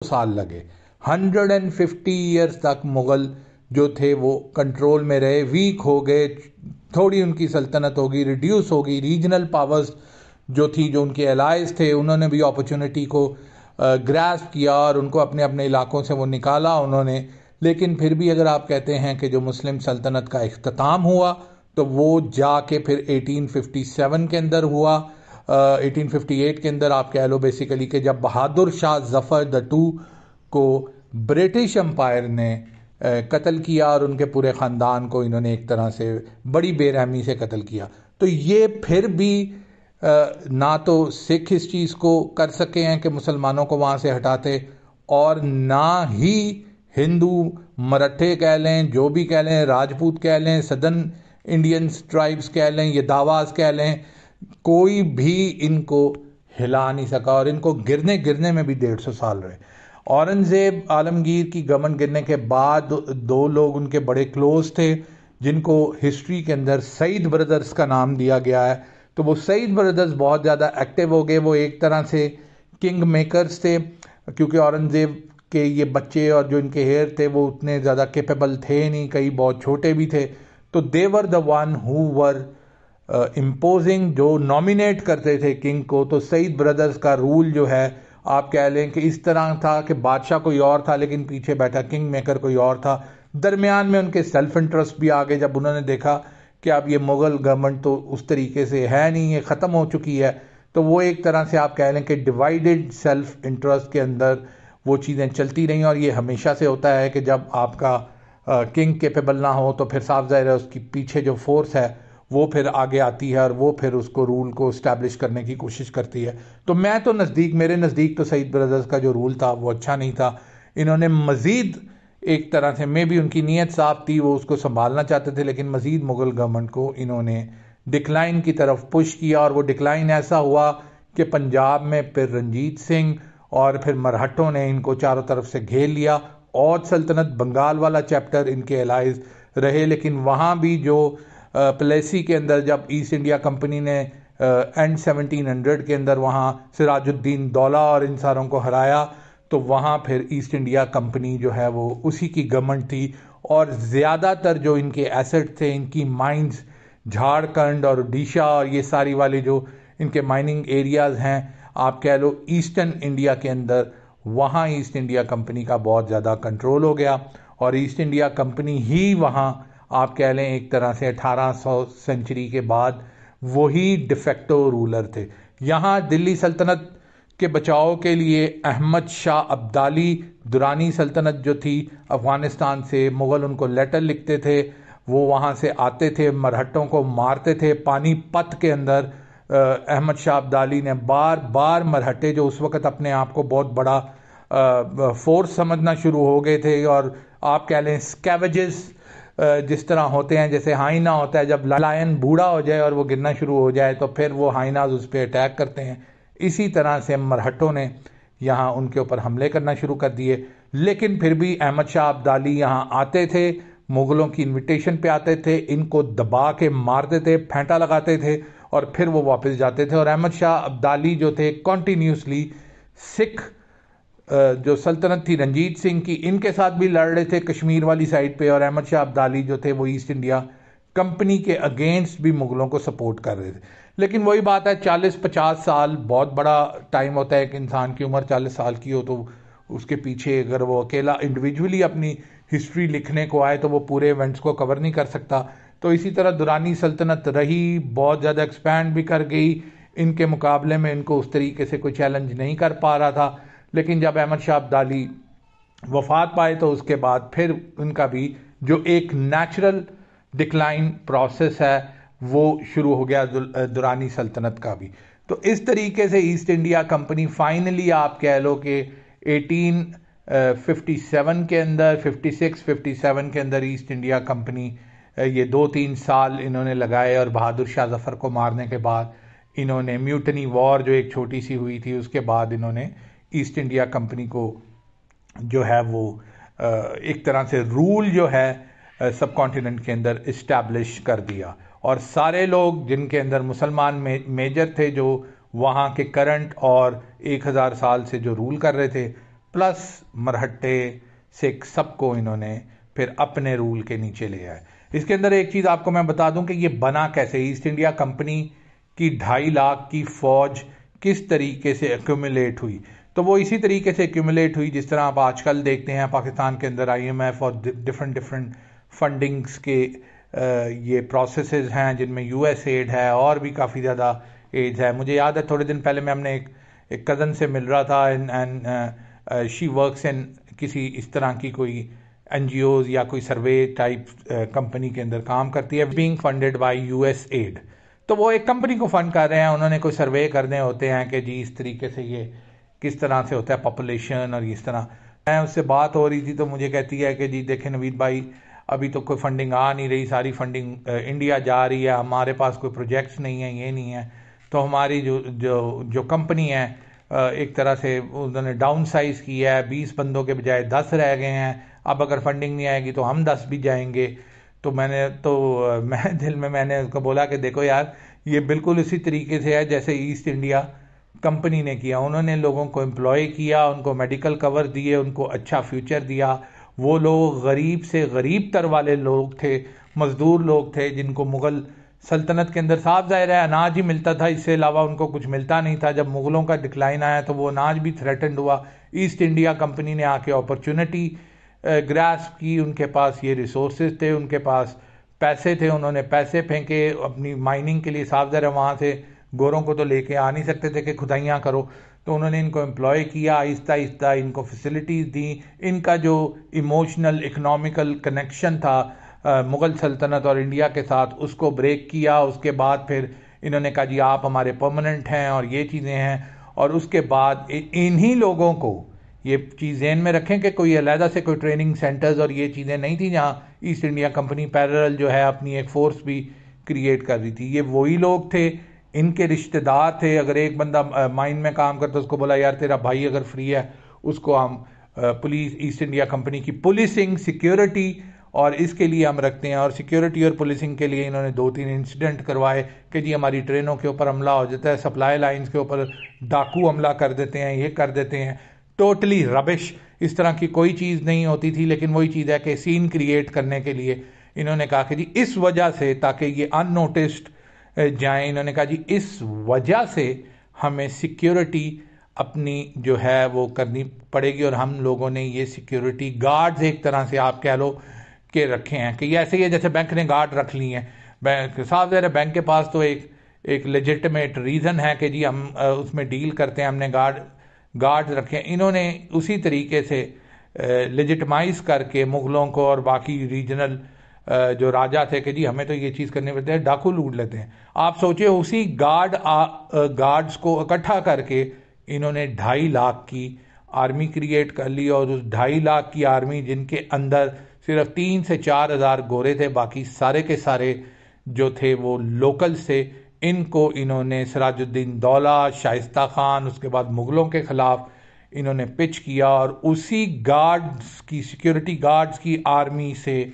साल लगे। 150 ईयर्स तक मुग़ल जो थे वो कंट्रोल में रहे, वीक हो गए, थोड़ी उनकी सल्तनत होगी, रिड्यूस होगी। रीजनल पावर्स जो थी, जो उनके एलाइज थे, उन्होंने भी अपॉर्चुनिटी को ग्रास्प किया और उनको अपने अपने इलाकों से वो निकाला उन्होंने। लेकिन फिर भी अगर आप कहते हैं कि जो मुस्लिम सल्तनत का इख्तिताम हुआ तो वो जाके फिर 1857 के अंदर हुआ। 1858 के अंदर आप कह लो बेसिकली कि जब बहादुर शाह जफ़र द टू को ब्रिटिश एम्पायर ने कत्ल किया और उनके पूरे ख़ानदान को इन्होंने एक तरह से बड़ी बेरहमी से कत्ल किया। तो ये फिर भी ना तो सिख इस चीज़ को कर सके हैं कि मुसलमानों को वहाँ से हटाते, और ना ही हिंदू, मराठे कह लें, जो भी कह लें, राजपूत कह लें, सदर्न इंडियंस ट्राइब्स कह लें, ये दावास कह लें, कोई भी इनको हिला नहीं सका और इनको गिरने गिरने में भी 150 साल रहे। औरंगज़ेब आलमगीर की गवर्नमेंट गिरने के बाद दो लोग उनके बड़े क्लोज थे जिनको हिस्ट्री के अंदर सईद ब्रदर्स का नाम दिया गया है। तो वो सईद ब्रदर्स बहुत ज़्यादा एक्टिव हो गए। वो एक तरह से किंग मेकर्स थे, क्योंकि औरंगज़ेब के ये बच्चे और जो इनके हेयर थे वो उतने ज़्यादा कैपेबल थे नहीं, कई बहुत छोटे भी थे। तो they were the one who were imposing, जो नॉमिनेट करते थे किंग को। तो सईद ब्रदर्स का रूल जो है आप कह लें कि इस तरह था कि बादशाह कोई और था लेकिन पीछे बैठा किंग मेकर कोई और था। दरमियान में उनके सेल्फ इंटरेस्ट भी आ गए जब उन्होंने देखा कि अब ये मुग़ल गवर्नमेंट तो उस तरीके से है नहीं, ये ख़त्म हो चुकी है। तो वो एक तरह से आप कह लें कि डिवाइडेड सेल्फ इंटरेस्ट के अंदर वो चीज़ें चलती रहीं। और ये हमेशा से होता है कि जब आपका किंग कैपेबल ना हो तो फिर साफ ज़ाहिर है उसकी पीछे जो फोर्स है वो फिर आगे आती है और वो फिर उसको रूल को इस्टेब्लिश करने की कोशिश करती है। तो मैं तो मेरे नज़दीक तो सईद ब्रदर्स का जो रूल था वो अच्छा नहीं था। इन्होंने मज़ीद एक तरह से मे भी उनकी नीयत साफ थी, वो उसको संभालना चाहते थे, लेकिन मज़ीद मुग़ल गवर्नमेंट को इन्होंने डिक्लाइन की तरफ पुश किया। और वो डिक्लाइन ऐसा हुआ कि पंजाब में फिर रंजीत सिंह और फिर मरहट्टों ने इनको चारों तरफ से घेर लिया। औध सल्तनत, बंगाल वाला चैप्टर इनके एलाइज रहे, लेकिन वहाँ भी जो प्लेसी के अंदर जब ईस्ट इंडिया कंपनी ने एंड 1700 के अंदर वहाँ सिराजुद्दीन दौला और इन सारों को हराया, तो वहाँ फिर ईस्ट इंडिया कंपनी जो है वो उसी की गवर्नमेंट थी। और ज़्यादातर जो इनके एसेट थे, इनकी माइंस झारखंड और उड़ीसा और ये सारी वाले जो इनके माइनिंग एरियाज़ हैं आप कह लो ईस्टर्न इंडिया के अंदर, वहाँ ईस्ट इंडिया कंपनी का बहुत ज़्यादा कंट्रोल हो गया। और ईस्ट इंडिया कंपनी ही वहाँ आप कह लें एक तरह से 1800 सेंचुरी के बाद वही डिफेक्टो रूलर थे। यहाँ दिल्ली सल्तनत के बचाव के लिए अहमद शाह अब्दाली, दुरानी सल्तनत जो थी अफ़गानिस्तान से, मुग़ल उनको लेटर लिखते थे, वो वहाँ से आते थे, मरहट्टों को मारते थे। पानीपत के अंदर अहमद शाह अब्दाली ने बार बार मरहट्टे जो उस वक़्त अपने आप को बहुत बड़ा फोर्स समझना शुरू हो गए थे, और आप कह लें स्कैवेजेस जिस तरह होते हैं, जैसे हाइना होता है, जब लायन बूढ़ा हो जाए और वो गिरना शुरू हो जाए तो फिर वो हाइनाज उस पर अटैक करते हैं, इसी तरह से मरहट्टों ने यहाँ उनके ऊपर हमले करना शुरू कर दिए। लेकिन फिर भी अहमद शाह अब्दाली यहाँ आते थे, मुग़लों की इनविटेशन पे आते थे, इनको दबा के मारते थे, फेंटा लगाते थे और फिर वो वापस जाते थे। और अहमद शाह अब्दाली जो थे कॉन्टीन्यूसली सिख जो सल्तनत थी रंजीत सिंह की, इनके साथ भी लड़ रहे थे कश्मीर वाली साइड पे, और अहमद शाह अब्दाली जो थे वो ईस्ट इंडिया कंपनी के अगेंस्ट भी मुग़लों को सपोर्ट कर रहे थे। लेकिन वही बात है, 40-50 साल बहुत बड़ा टाइम होता है। कि इंसान की उम्र 40 साल की हो तो उसके पीछे अगर वो अकेला इंडिविजुअली अपनी हिस्ट्री लिखने को आए तो वो पूरे इवेंट्स को कवर नहीं कर सकता। तो इसी तरह दुरानी सल्तनत रही, बहुत ज़्यादा एक्सपैंड भी कर गई, इनके मुकाबले में इनको उस तरीके से कोई चैलेंज नहीं कर पा रहा था। लेकिन जब अहमद शाह अब्दाली वफात पाए तो उसके बाद फिर उनका भी जो एक नेचुरल डिक्लाइन प्रोसेस है वो शुरू हो गया दुरानी सल्तनत का भी। तो इस तरीके से ईस्ट इंडिया कंपनी फाइनली आप कह लो कि 1857 के अंदर, 56-57 के अंदर ईस्ट इंडिया कंपनी ये 2-3 साल इन्होंने लगाए, और बहादुर शाह जफ़र को मारने के बाद इन्होंने म्यूटनी वॉर जो एक छोटी सी हुई थी उसके बाद इन्होंने ईस्ट इंडिया कंपनी को जो है वो एक तरह से रूल जो है सब कॉन्टिनेंट के अंदर इस्टेब्लिश कर दिया। और सारे लोग जिनके अंदर मुसलमान मेजर थे जो वहाँ के करंट और 1000 साल से जो रूल कर रहे थे, प्लस मरहट्टे सिख सबको इन्होंने फिर अपने रूल के नीचे ले आए। इसके अंदर एक चीज़ आपको मैं बता दूं कि ये बना कैसे, ईस्ट इंडिया कंपनी की 2.5 लाख की फौज किस तरीके से एक्यूमुलेट हुई। तो वो इसी तरीके से एक्यूमुलेट हुई जिस तरह आप आजकल देखते हैं पाकिस्तान के अंदर IMF और डिफरेंट डिफरेंट फंडिंग्स के ये प्रोसेसेस हैं जिनमें US एड है और भी काफ़ी ज़्यादा एड है। मुझे याद है थोड़े दिन पहले मैं हमने एक कज़न से मिल रहा था एंड शी वर्क्स इन किसी इस तरह की कोई NGOs या कोई सर्वे टाइप कंपनी के अंदर काम करती है, being funded by US aid. तो वो एक कंपनी को फंड कर रहे हैं, उन्होंने कोई सर्वे करने होते हैं कि जी इस तरीके से ये किस तरह से होता है पॉपुलेशन और इस तरह। मैं उससे बात हो रही थी तो मुझे कहती है कि जी देखें नवीद भाई, अभी तो कोई फंडिंग आ नहीं रही, सारी फंडिंग इंडिया जा रही है, हमारे पास कोई प्रोजेक्ट्स नहीं है, ये नहीं है। तो हमारी जो जो जो कंपनी है एक तरह से उन्होंने डाउन साइज किया है, 20 बंदों के बजाय 10 रह गए हैं। अब अगर फंडिंग नहीं आएगी तो हम 10 भी जाएंगे। तो मैं दिल में मैंने उसको बोला कि देखो यार, ये बिल्कुल उसी तरीके से है जैसे ईस्ट इंडिया कंपनी ने किया। उन्होंने लोगों को एम्प्लॉय किया, उनको मेडिकल कवर दिए, उनको अच्छा फ्यूचर दिया। वो लोग गरीब से गरीब तर वाले लोग थे, मजदूर लोग थे, जिनको मुग़ल सल्तनत के अंदर साफ ज़ाहिर है अनाज ही मिलता था, इससे अलावा उनको कुछ मिलता नहीं था। जब मुग़लों का डिक्लाइन आया तो वो अनाज भी थ्रेटेंड हुआ। ईस्ट इंडिया कंपनी ने आके अपॉर्चुनिटी ग्रास्प की, उनके पास ये रिसोर्सेज थे, उनके पास पैसे थे, उन्होंने पैसे फेंके अपनी माइनिंग के लिए। साफ ज़ाहिर है वहाँ से गोरों को तो लेके आ नहीं सकते थे कि खुदाइयाँ करो, तो उन्होंने इनको एम्प्लॉय किया, आहिस्ता आहिस्ता इनको फैसिलिटीज़ दी। इनका जो इमोशनल इकोनॉमिकल कनेक्शन था मुग़ल सल्तनत और इंडिया के साथ, उसको ब्रेक किया। उसके बाद फिर इन्होंने कहा जी आप हमारे परमानेंट हैं और ये चीज़ें हैं। और उसके बाद इन्हीं लोगों को ये चीज़ ज़हन में रखें कि कोई अलहदा से कोई ट्रेनिंग सेंटर्स और ये चीज़ें नहीं थी जहाँ ईस्ट इंडिया कंपनी पैरेलल जो है अपनी एक फ़ोर्स भी क्रिएट कर रही थी। ये वही लोग थे, इनके रिश्तेदार थे। अगर एक बंदा माइन में काम करता, उसको बोला यार तेरा भाई अगर फ्री है, उसको हम पुलिस, ईस्ट इंडिया कंपनी की पुलिसिंग, सिक्योरिटी और इसके लिए हम रखते हैं। और सिक्योरिटी और पुलिसिंग के लिए इन्होंने 2-3 इंसिडेंट करवाए कि जी हमारी ट्रेनों के ऊपर हमला हो जाता है, सप्लाई लाइंस के ऊपर डाकू हमला कर देते हैं, ये कर देते हैं। टोटली रबिश, इस तरह की कोई चीज़ नहीं होती थी। लेकिन वही चीज़ है कि सीन क्रिएट करने के लिए इन्होंने कहा कि जी इस वजह से, ताकि ये अननोटिस्ड जाएं, इन्होंने कहा जी इस वजह से हमें सिक्योरिटी अपनी जो है वो करनी पड़ेगी। और हम लोगों ने ये सिक्योरिटी गार्ड्स एक तरह से आप कह लो के रखे हैं कि ऐसे ही है जैसे बैंक ने गार्ड रख ली हैं। बैंक साफ ज़ाहिर है बैंक के पास तो एक लेजिटिमेट रीज़न है कि जी हम उसमें डील करते हैं, हमने गार्ड रखे हैं। इन्होंने उसी तरीके से लेजिटमाइज करके मुग़लों को और बाकी रीजनल जो राजा थे कि जी हमें तो ये चीज़ करनी पड़ती है, डाकू लूट लेते हैं। आप सोचिए उसी गार्ड्स को इकट्ठा करके इन्होंने 2.5 लाख की आर्मी क्रिएट कर ली। और उस 2.5 लाख की आर्मी जिनके अंदर सिर्फ 3 से 4 हज़ार गोरे थे, बाकी सारे के सारे जो थे वो लोकल से। इनको इन्होंने सिराजुद्दीन दौला, शाइस्ता खान, उसके बाद मुग़लों के ख़िलाफ़ इन्होंने पिच किया। और उसी गार्ड्स की, सिक्योरिटी गार्ड्स की आर्मी से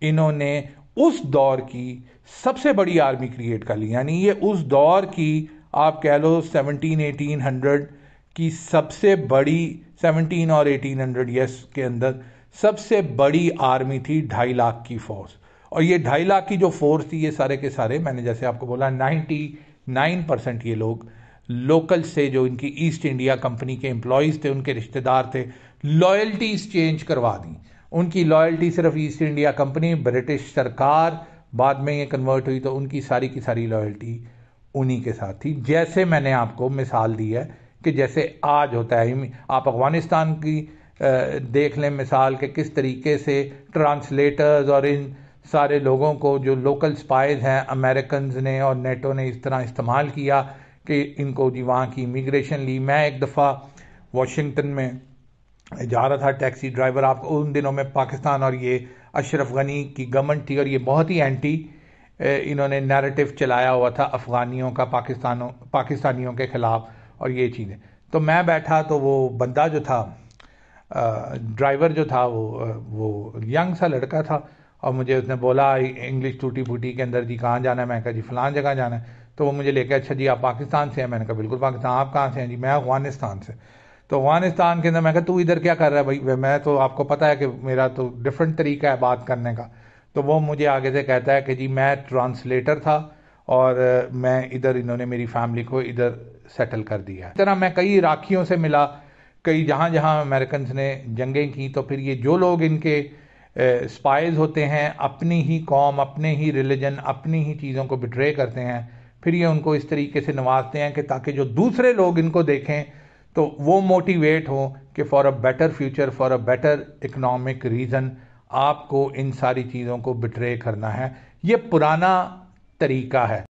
इन्होंने उस दौर की सबसे बड़ी आर्मी क्रिएट कर ली। यानी ये उस दौर की आप कह लो 1700-1800 की सबसे बड़ी, 17 और 1800 यस के अंदर सबसे बड़ी आर्मी थी 2.5 लाख की फोर्स। और ये 2.5 लाख की जो फोर्स थी, ये सारे के सारे मैंने जैसे आपको बोला 99% ये लोग लोकल से, जो इनकी ईस्ट इंडिया कंपनी के एम्प्लॉयज़ थे, उनके रिश्तेदार थे। लॉयल्टीज चेंज करवा दी, उनकी लॉयल्टी सिर्फ ईस्ट इंडिया कंपनी, ब्रिटिश सरकार बाद में ये कन्वर्ट हुई तो उनकी सारी की सारी लॉयल्टी उन्हीं के साथ थी। जैसे मैंने आपको मिसाल दी है कि जैसे आज होता है, आप अफगानिस्तान की देख लें मिसाल के किस तरीके से ट्रांसलेटर्स और इन सारे लोगों को जो लोकल स्पाइज हैं अमेरिकन ने और नेटो ने इस तरह इस्तेमाल किया कि इनको जी वहाँ की इमिग्रेशन ली। मैं एक दफ़ा वाशिंगटन में जा रहा था, टैक्सी ड्राइवर, आप उन दिनों में पाकिस्तान और ये अशरफ गनी की गवर्नमेंट थी और ये बहुत ही एंटी इन्होंने नैरेटिव चलाया हुआ था अफ़गानियों का पाकिस्तानियों के ख़िलाफ़ और ये चीज़ें। तो मैं बैठा तो वो बंदा जो था, ड्राइवर जो था, वो यंग सा लड़का था और मुझे उसने बोला इंग्लिश टूटी फूटी के अंदर, जी कहाँ जाना है? मैं कहा जी फ़लाँ जगह जाना है। तो वो मुझे लेके, अच्छा जी आप पाकिस्तान से हैं? मैंने कहा बिल्कुल पाकिस्तान। आप कहाँ से हैं? जी मैं अफ़गानिस्तान से। तो अफगानिस्तान के अंदर मैं कहा तू इधर क्या कर रहा है भाई, मैं तो आपको पता है कि मेरा तो डिफरेंट तरीका है बात करने का। तो वो मुझे आगे से कहता है कि जी मैं ट्रांसलेटर था और मैं इधर, इन्होंने मेरी फैमिली को इधर सेटल कर दिया है। इस तरह मैं कई इराकियों से मिला, कई जहाँ जहाँ अमेरिकन ने जंगें की, तो फिर ये जो लोग इनके स्पाइज होते हैं, अपनी ही कौम, अपने ही रिलीजन, अपनी ही चीज़ों को बिट्रे करते हैं, फिर ये उनको इस तरीके से नवाजते हैं कि ताकि जो दूसरे लोग इनको देखें तो वो मोटिवेट हो कि for a better future, for a better economic reason आपको इन सारी चीज़ों को बिट्रे करना है। ये पुराना तरीका है।